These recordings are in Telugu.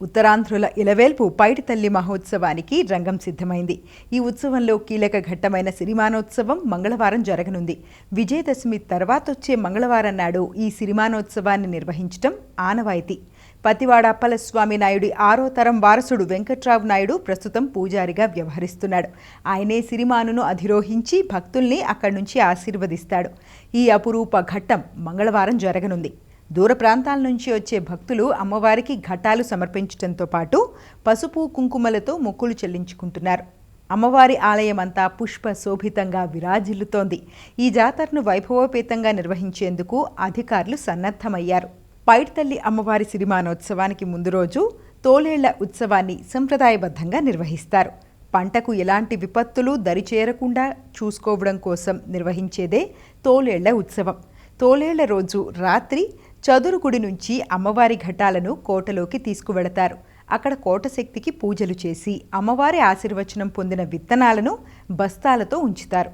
ఉత్తరాంధ్రుల ఇలవేల్పు పైడితల్లి మహోత్సవానికి రంగం సిద్ధమైంది. ఈ ఉత్సవంలో కీలక ఘట్టమైన సిరిమానోత్సవం మంగళవారం జరగనుంది. విజయదశమి తర్వాతొచ్చే మంగళవారం నాడు ఈ సిరిమానోత్సవాన్ని నిర్వహించడం ఆనవాయితీ. పతివాడ అప్పలస్వామి నాయుడి 6వ తరం వారసుడు వెంకట్రావు నాయుడు ప్రస్తుతం పూజారిగా వ్యవహరిస్తున్నాడు. ఆయనే సిరిమానును అధిరోహించి భక్తుల్ని అక్కడి నుంచి ఆశీర్వదిస్తాడు. ఈ అపురూప ఘట్టం మంగళవారం జరగనుంది. దూర ప్రాంతాల నుంచి వచ్చే భక్తులు అమ్మవారికి ఘటాలు సమర్పించడంతో పాటు పసుపు కుంకుమలతో మొక్కులు చెల్లించుకుంటున్నారు. అమ్మవారి ఆలయం అంతా పుష్ప శోభితంగా విరాజిల్లుతోంది. ఈ జాతరను వైభవోపేతంగా నిర్వహించేందుకు అధికారులు సన్నద్ధమయ్యారు. పైడితల్లి అమ్మవారి సిరిమానోత్సవానికి ముందు రోజు తోలేళ్ల ఉత్సవాన్ని సంప్రదాయబద్ధంగా నిర్వహిస్తారు. పంటకు ఎలాంటి విపత్తులు దరిచేరకుండా చూసుకోవడం కోసం నిర్వహించేదే తోలేళ్ల ఉత్సవం. తోలేళ్ల రోజు రాత్రి చదురుగుడి నుంచి అమ్మవారి ఘటాలను కోటలోకి తీసుకువెళతారు. అక్కడ కోటశక్తికి పూజలు చేసి అమ్మవారి ఆశీర్వచనం పొందిన విత్తనాలను బస్తాలతో ఉంచుతారు.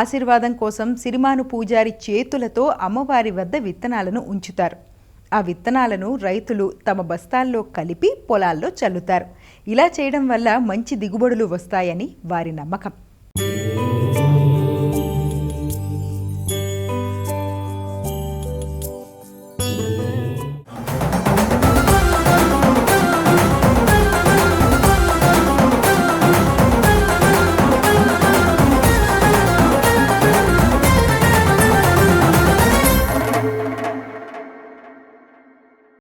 ఆశీర్వాదం కోసం సిరిమాను పూజారి చేతులతో అమ్మవారి వద్ద విత్తనాలను ఉంచుతారు. ఆ విత్తనాలను రైతులు తమ బస్తాల్లో కలిపి పొలాల్లో చల్లుతారు. ఇలా చేయడం వల్ల మంచి దిగుబడులు వస్తాయని వారి నమ్మకం.